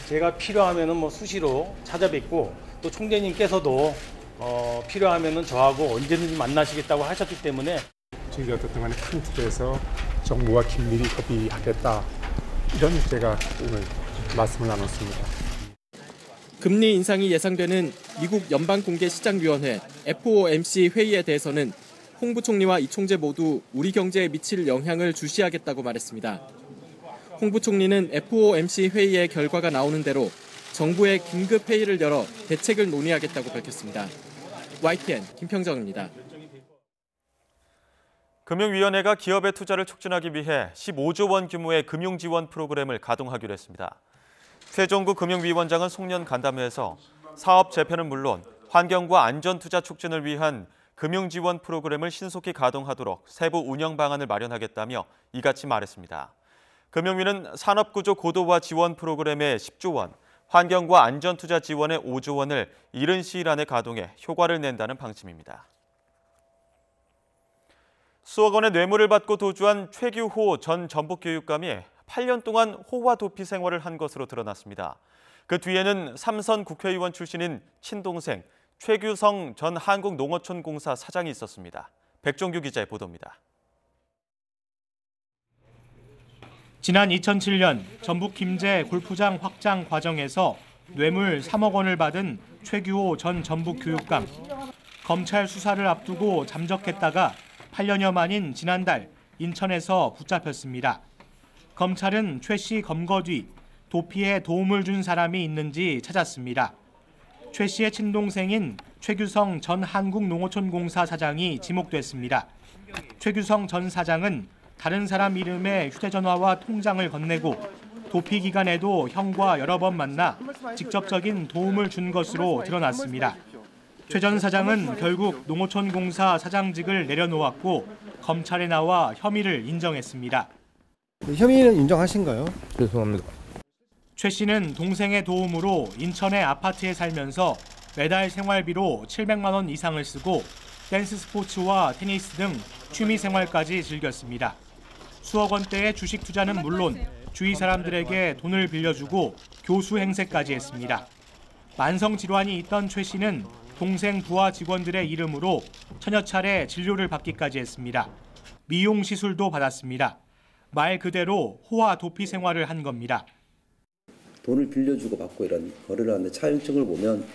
제가 필요하면은 수시로 찾아뵙고 또 총재님께서도 필요하면은 저하고 언제든지 만나시겠다고 하셨기 때문에 저희가 어떤 간에 큰 틀에서 정부와 긴밀히 협의하겠다 이런 제가 오늘 말씀을 나눴습니다. 금리 인상이 예상되는 미국 연방공개시장위원회 FOMC 회의에 대해서는 홍 부총리와 이 총재 모두 우리 경제에 미칠 영향을 주시하겠다고 말했습니다. 홍 부총리는 FOMC 회의의 결과가 나오는 대로 정부의 긴급 회의를 열어 대책을 논의하겠다고 밝혔습니다. YTN 김평정입니다. 금융위원회가 기업의 투자를 촉진하기 위해 15조 원 규모의 금융지원 프로그램을 가동하기로 했습니다. 최종구 금융위원장은 송년 간담회에서 사업 재편은 물론 환경과 안전 투자 촉진을 위한 금융지원 프로그램을 신속히 가동하도록 세부 운영 방안을 마련하겠다며 이같이 말했습니다. 금융위는 산업구조 고도화 지원 프로그램에 10조 원, 환경과 안전 투자 지원에 5조 원을 이른 시일 안에 가동해 효과를 낸다는 방침입니다. 수억 원의 뇌물을 받고 도주한 최규호 전 전북교육감이 8년 동안 호화 도피 생활을 한 것으로 드러났습니다. 그 뒤에는 삼선 국회의원 출신인 친동생 최규성 전 한국농어촌공사 사장이 있었습니다. 백종규 기자의 보도입니다. 지난 2007년 전북 김제 골프장 확장 과정에서 뇌물 3억 원을 받은 최규호 전 전북교육감. 검찰 수사를 앞두고 잠적했다가 8년여 만인 지난달 인천에서 붙잡혔습니다. 검찰은 최 씨 검거 뒤 도피에 도움을 준 사람이 있는지 찾았습니다. 최 씨의 친동생인 최규성 전 한국농어촌공사 사장이 지목됐습니다. 최규성 전 사장은 다른 사람 이름의 휴대전화와 통장을 건네고 도피 기간에도 형과 여러 번 만나 직접적인 도움을 준 것으로 드러났습니다. 최 전 사장은 결국 농어촌공사 사장직을 내려놓았고 검찰에 나와 혐의를 인정했습니다. 혐의는 인정하신가요? 죄송합니다. 최 씨는 동생의 도움으로 인천의 아파트에 살면서 매달 생활비로 700만 원 이상을 쓰고 댄스 스포츠와 테니스 등 취미 생활까지 즐겼습니다. 수억 원대의 주식 투자는 물론 주위 사람들에게 돈을 빌려주고 교수 행세까지 했습니다. 만성 질환이 있던 최 씨는 동생 부하 직원들의 이름으로 천여 차례 진료를 받기까지 했습니다. 미용 시술도 받았습니다. 말 그대로 호화 도피 생활을 한 겁니다. 돈을 빌려주고 받고 이런 거래를 하는데 차용증을 보면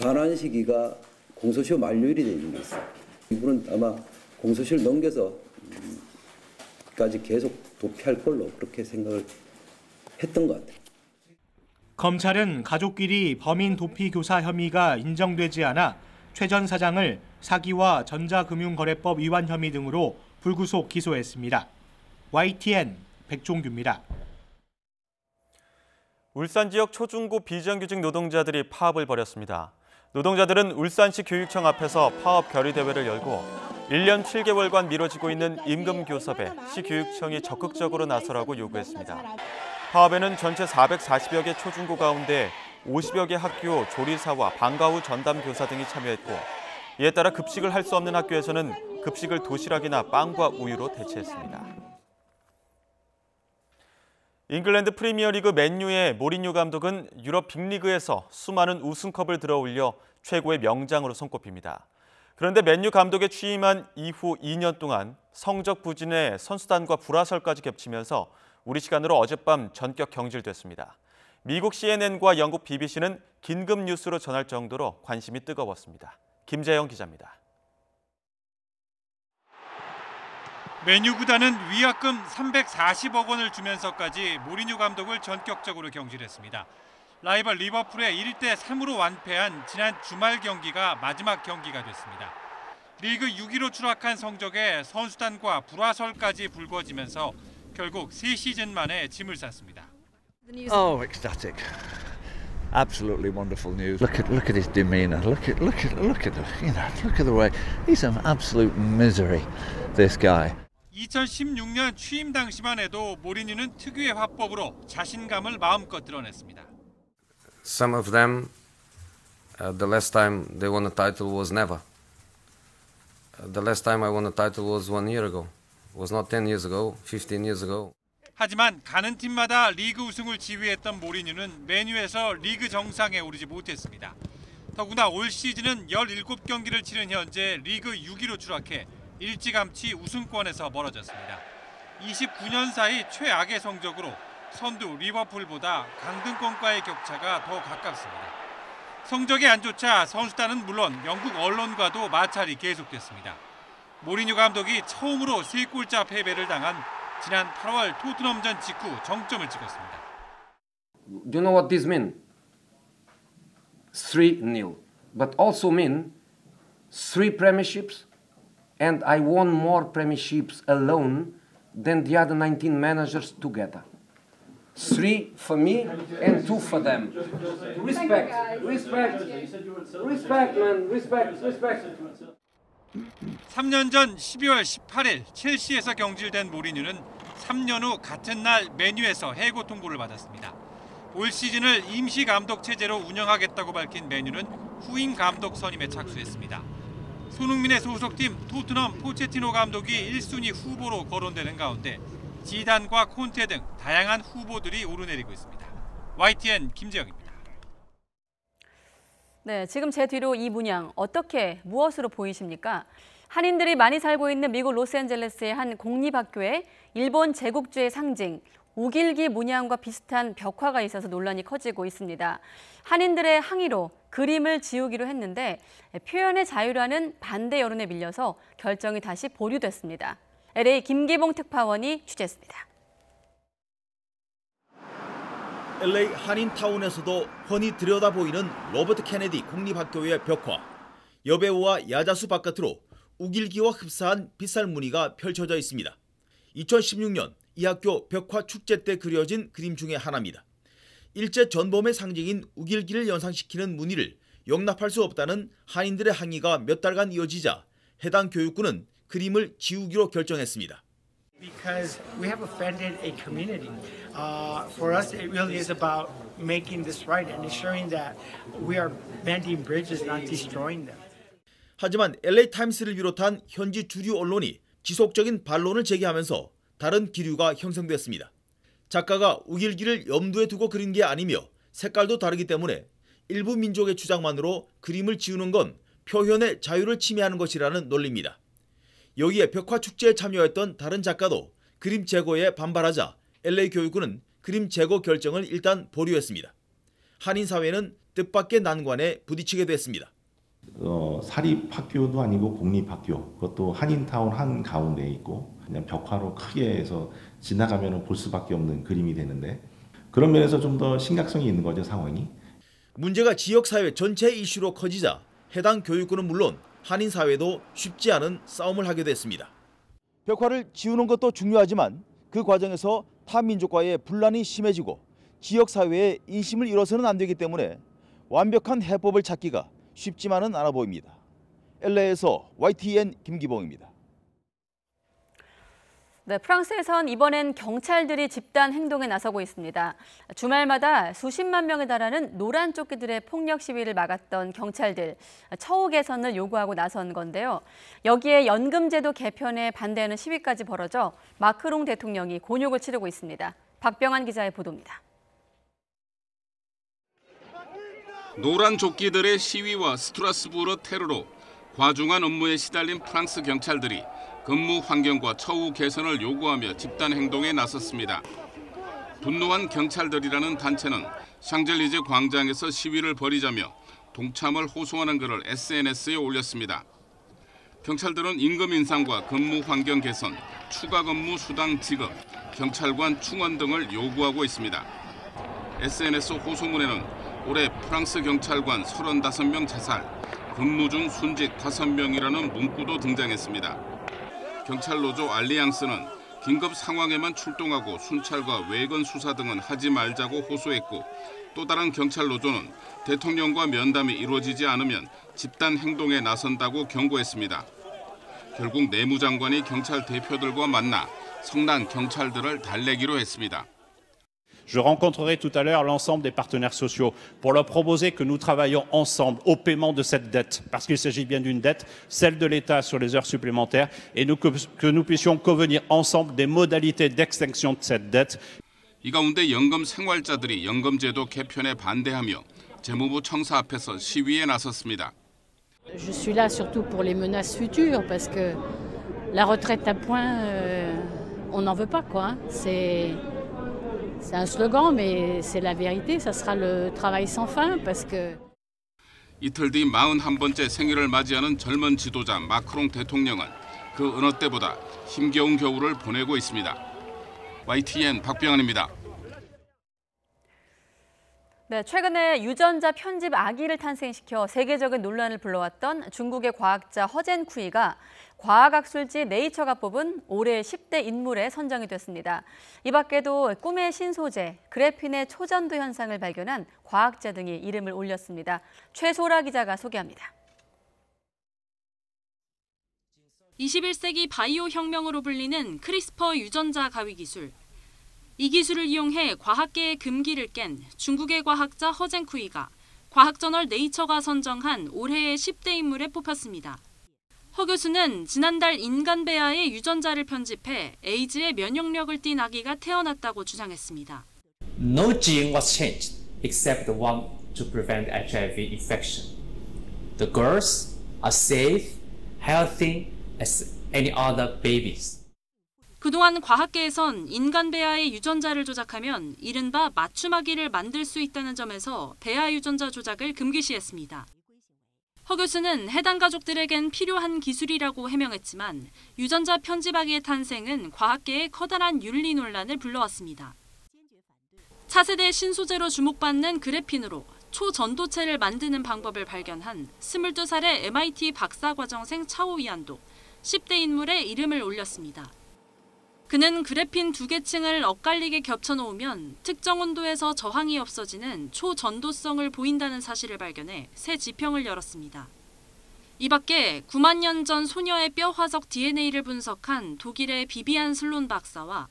반환 시기가 공소시효 만료일이 되어 있는 게 있어요. 이분은 아마 공소시효를 넘겨서 까지 계속 도피할 걸로 그렇게 생각을 했던 것 같아요. 검찰은 가족끼리 범인 도피 교사 혐의가 인정되지 않아 최 전 사장을 사기와 전자금융거래법 위반 혐의 등으로 불구속 기소했습니다. YTN 백종규입니다. 울산 지역 초중고 비정규직 노동자들이 파업을 벌였습니다. 노동자들은 울산시 교육청 앞에서 파업 결의대회를 열고 1년 7개월간 미뤄지고 있는 임금 교섭에 시 교육청이 적극적으로 나서라고 요구했습니다. 파업에는 전체 440여 개 초중고 가운데 50여 개 학교 조리사와 방과 후 전담 교사 등이 참여했고, 이에 따라 급식을 할 수 없는 학교에서는 급식을 도시락이나 빵과 우유로 대체했습니다. 잉글랜드 프리미어리그 맨유의 모리뉴 감독은 유럽 빅리그에서 수많은 우승컵을 들어올려 최고의 명장으로 손꼽힙니다. 그런데 맨유 감독에 취임한 이후 2년 동안 성적 부진에 선수단과 불화설까지 겹치면서 우리 시간으로 어젯밤 전격 경질됐습니다. 미국 CNN과 영국 BBC는 긴급 뉴스로 전할 정도로 관심이 뜨거웠습니다. 김재영 기자입니다. 맨유 구단은 위약금 340억 원을 주면서까지 모리뉴 감독을 전격적으로 경질했습니다. 라이벌 리버풀에 1대 3으로 완패한 지난 주말 경기가 마지막 경기가 됐습니다. 리그 6위로 추락한 성적에 선수단과 불화설까지 불거지면서 결국 3시즌 만에 짐을 쌌습니다. Oh, ecstatic. Absolutely wonderful news. Look at his demeanor. Look at the way he's an absolute misery. This guy. 2016년 취임 당시만 해도 모리뉴는 특유의 화법으로 자신감을 마음껏 드러냈습니다. Some of them, the last time they won a title was never. The last time I won a title was 1 year ago. It was not 10 years ago, 15 years ago. 하지만 가는 팀마다 리그 우승을 지휘했던 모리뉴는 맨유에서 리그 정상에 오르지 못했습니다. 더구나 올 시즌은 17경기를 치른 현재 리그 6위로 추락해 일찌감치 우승권에서 멀어졌습니다. 29년 사이 최악의 성적으로 선두 리버풀보다 강등권과의 격차가 더 가깝습니다. 성적이 안 좋자 선수단은 물론 영국 언론과도 마찰이 계속됐습니다. 모리뉴 감독이 처음으로 3골자 패배를 당한 지난 8월 토트넘전 직후 정점을 찍었습니다. Do you know what this means? 3-0, but also mean 3 premierships, and I won more premierships alone than the other 19 managers together. 3 for me and 2 for them. Respect, man, respect. 3년 전 12월 18일 첼시에서 경질된 모리뉴는 3년 후 같은 날 맨유에서 해고 통보를 받았습니다. 올 시즌을 임시 감독 체제로 운영하겠다고 밝힌 맨유는 후임 감독 선임에 착수했습니다. 손흥민의 소속팀 토트넘 포체티노 감독이 1순위 후보로 거론되는 가운데 지단과 콘테 등 다양한 후보들이 오르내리고 있습니다. YTN 김재영입니다. 네, 지금 제 뒤로 이 문양 무엇으로 보이십니까? 한인들이 많이 살고 있는 미국 로스앤젤레스의 한 공립학교에 일본 제국주의 상징 우길기 문양과 비슷한 벽화가 있어서 논란이 커지고 있습니다. 한인들의 항의로 그림을 지우기로 했는데 표현의 자유라는 반대 여론에 밀려서 결정이 다시 보류됐습니다. LA 김기봉 특파원이 취재했습니다. LA 한인타운에서도 훤히 들여다보이는 로버트 케네디 공립학교의 벽화. 여배우와 야자수 바깥으로 우길기와 흡사한 빗살 무늬가 펼쳐져 있습니다. 2016년 이 학교 벽화 축제 때 그려진 그림 중에 하나입니다. 일제 전범의 상징인 우길기를 연상시키는 무늬를 용납할 수 없다는 한인들의 항의가 몇 달간 이어지자 해당 교육부는 그림을 지우기로 결정했습니다. Because we have offended a community. For us, it really is about making this right and ensuring that we are mending bridges, not destroying them. 하지만 LA 타임스를 비롯한 현지 주류 언론이 지속적인 반론을 제기하면서 다른 기류가 형성됐습니다. 작가가 우길기를 염두에 두고 그린 게 아니며 색깔도 다르기 때문에 일부 민족의 주장만으로 그림을 지우는 건 표현의 자유를 침해하는 것이라는 논리입니다. 여기에 벽화축제에 참여했던 다른 작가도 그림 제거에 반발하자 LA 교육부는 그림 제거 결정을 일단 보류했습니다. 한인사회는 뜻밖의 난관에 부딪히게 됐습니다. 사립학교도 아니고 공립학교, 그것도 한인타운 한가운데에 있고 그냥 벽화로 크게 해서 지나가면 볼 수밖에 없는 그림이 되는데 그런 면에서 좀 더 심각성이 있는 거죠, 상황이. 문제가 지역사회 전체 이슈로 커지자 해당 교육부는 물론 한인사회도 쉽지 않은 싸움을 하게 됐습니다. 벽화를 지우는 것도 중요하지만 그 과정에서 타 민족과의 분란이 심해지고 지역사회의 인심을 잃어서는 안 되기 때문에 완벽한 해법을 찾기가 쉽지만은 않아 보입니다. LA에서 YTN 김기봉입니다. 네, 프랑스에선 이번엔 경찰들이 집단 행동에 나서고 있습니다. 주말마다 수십만 명에 달하는 노란 조끼들의 폭력 시위를 막았던 경찰들, 처우 개선을 요구하고 나선 건데요. 여기에 연금제도 개편에 반대하는 시위까지 벌어져 마크롱 대통령이 곤욕을 치르고 있습니다. 박병환 기자의 보도입니다. 노란 조끼들의 시위와 스트라스부르 테러로 과중한 업무에 시달린 프랑스 경찰들이 근무 환경과 처우 개선을 요구하며 집단 행동에 나섰습니다. 분노한 경찰들이라는 단체는 샹젤리제 광장에서 시위를 벌이자며 동참을 호소하는 글을 SNS에 올렸습니다. 경찰들은 임금 인상과 근무 환경 개선, 추가 근무 수당 지급, 경찰관 충원 등을 요구하고 있습니다. SNS 호소문에는 올해 프랑스 경찰관 35명 자살, 근무 중 순직 5명이라는 문구도 등장했습니다. 경찰노조 알리앙스는 긴급 상황에만 출동하고 순찰과 외건 수사 등은 하지 말자고 호소했고 또 다른 경찰노조는 대통령과 면담이 이루어지지 않으면 집단 행동에 나선다고 경고했습니다. 결국 내무장관이 경찰 대표들과 만나 성난 경찰들을 달래기로 했습니다. Je rencontrerai tout à l'heure l'ensemble des partenaires sociaux pour leur proposer que nous travaillions ensemble au paiement de cette dette, parce qu'il s'agit bien d'une dette, celle de l'État sur les heures supplémentaires, et que nous puissions convenir ensemble des modalités d'extinction de cette dette. 이 가운데 연금 생활자들이 연금제도 개편에 반대하며 재무부 청사 앞에서 시위에 나섰습니다. Je suis là surtout pour les menaces futures, parce que la retraite à point, on n'en veut pas, quoi. C'est un slogan, mais c'est la vérité. Ça sera le travail sans fin, parce que. 이틀 뒤 41번째 생일을 맞이하는 젊은 지도자 마크롱 대통령은 그 어느 때보다 힘겨운 겨울을 보내고 있습니다. YTN 박병환입니다. 네, 최근에 유전자 편집 아기를 탄생시켜 세계적인 논란을 불러왔던 중국의 과학자 허젠쿠이가 과학학술지 네이처가 뽑은 올해 10대 인물에 선정이 됐습니다. 이 밖에도 꿈의 신소재, 그래핀의 초전도 현상을 발견한 과학자 등이 이름을 올렸습니다. 최소라 기자가 소개합니다. 21세기 바이오 혁명으로 불리는 크리스퍼 유전자 가위 기술. 이 기술을 이용해 과학계의 금기를 깬 중국의 과학자 허젠쿠이가 과학저널 네이처가 선정한 올해의 10대 인물에 뽑혔습니다. 허 교수는 지난달 인간 배아의 유전자를 편집해 에이즈의 면역력을 띤 아기가 태어났다고 주장했습니다. No gene was changed except the one to prevent HIV infection. The girls are safe, healthy as any other babies. 그동안 과학계에선 인간 배아의 유전자를 조작하면 이른바 맞춤아기를 만들 수 있다는 점에서 배아 유전자 조작을 금기시했습니다. 허 교수는 해당 가족들에겐 필요한 기술이라고 해명했지만 유전자 편집아기의 탄생은 과학계의 커다란 윤리 논란을 불러왔습니다. 차세대 신소재로 주목받는 그래핀으로 초전도체를 만드는 방법을 발견한 22살의 MIT 박사과정생 차오 이안도 10대 인물에 이름을 올렸습니다. 그는 그래핀 두 계층을 엇갈리게 겹쳐놓으면 특정 온도에서 저항이 없어지는 초전도성을 보인다는 사실을 발견해 새 지평을 열었습니다. 이 밖에 9만 년 전 소녀의 뼈 화석 DNA를 분석한 독일의 비비안 슬론 박사와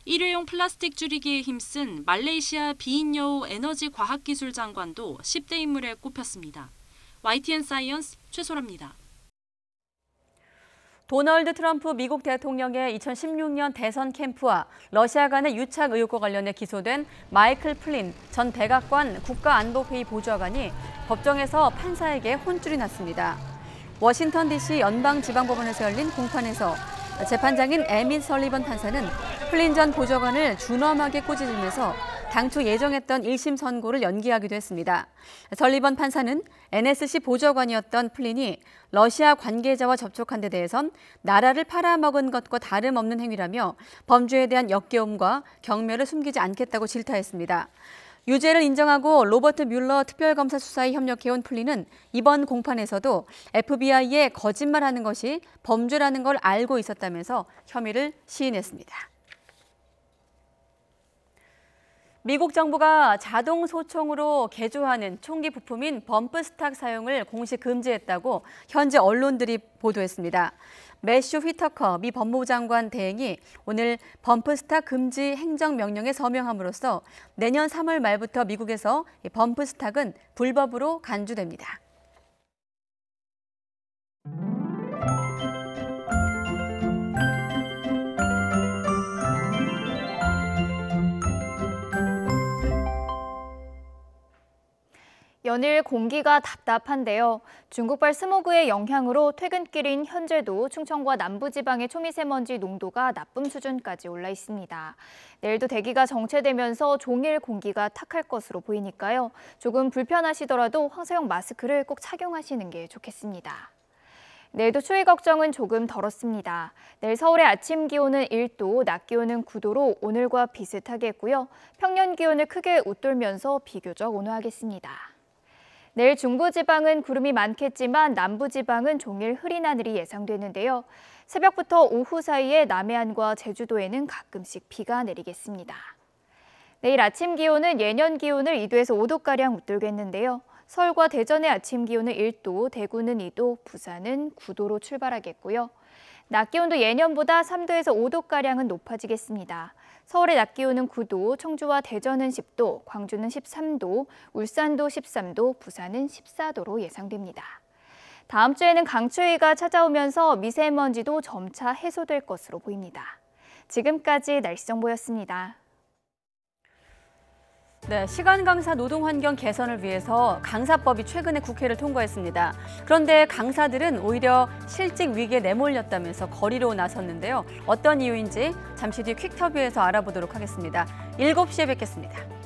일회용 플라스틱 줄이기에 힘쓴 말레이시아 비인여우 에너지 과학기술 장관도 10대 인물에 꼽혔습니다. YTN 사이언스 최소라입니다. 도널드 트럼프 미국 대통령의 2016년 대선 캠프와 러시아 간의 유착 의혹과 관련해 기소된 마이클 플린 전 백악관 국가안보회의 보좌관이 법정에서 판사에게 혼쭐이 났습니다. 워싱턴 DC 연방지방법원에서 열린 공판에서 재판장인 에밋 설리번 판사는 플린 전 보좌관을 준엄하게 꼬집으면서 당초 예정했던 1심 선고를 연기하기도 했습니다. 설리번 판사는 NSC 보좌관이었던 플린이 러시아 관계자와 접촉한 데 대해선 나라를 팔아먹은 것과 다름없는 행위라며 범죄에 대한 역겨움과 경멸을 숨기지 않겠다고 질타했습니다. 유죄를 인정하고 로버트 뮬러 특별검사 수사에 협력해온 플린은 이번 공판에서도 FBI에 거짓말하는 것이 범죄라는 걸 알고 있었다면서 혐의를 시인했습니다. 미국 정부가 자동 소총으로 개조하는 총기 부품인 범프스탁 사용을 공식 금지했다고 현지 언론들이 보도했습니다. 매슈 휘터커 미 법무부 장관 대행이 오늘 범프스탁 금지 행정명령에 서명함으로써 내년 3월 말부터 미국에서 범프스탁은 불법으로 간주됩니다. 연일 공기가 답답한데요. 중국발 스모그의 영향으로 퇴근길인 현재도 충청과 남부지방의 초미세먼지 농도가 나쁨 수준까지 올라 있습니다. 내일도 대기가 정체되면서 종일 공기가 탁할 것으로 보이니까요. 조금 불편하시더라도 황사용 마스크를 꼭 착용하시는 게 좋겠습니다. 내일도 추위 걱정은 조금 덜었습니다. 내일 서울의 아침 기온은 1도, 낮 기온은 9도로 오늘과 비슷하겠고요. 평년 기온을 크게 웃돌면서 비교적 온화하겠습니다. 내일 중부지방은 구름이 많겠지만 남부지방은 종일 흐린 하늘이 예상되는데요. 새벽부터 오후 사이에 남해안과 제주도에는 가끔씩 비가 내리겠습니다. 내일 아침 기온은 예년 기온을 2도에서 5도가량 웃돌겠는데요. 서울과 대전의 아침 기온은 1도, 대구는 2도, 부산은 9도로 출발하겠고요. 낮 기온도 예년보다 3도에서 5도가량은 높아지겠습니다. 서울의 낮 기온은 9도, 청주와 대전은 10도, 광주는 13도, 울산도 13도, 부산은 14도로 예상됩니다. 다음 주에는 강추위가 찾아오면서 미세먼지도 점차 해소될 것으로 보입니다. 지금까지 날씨 정보였습니다. 네, 시간 강사 노동 환경 개선을 위해서 강사법이 최근에 국회를 통과했습니다. 그런데 강사들은 오히려 실직 위기에 내몰렸다면서 거리로 나섰는데요. 어떤 이유인지 잠시 뒤 퀵터뷰에서 알아보도록 하겠습니다. 7시에 뵙겠습니다.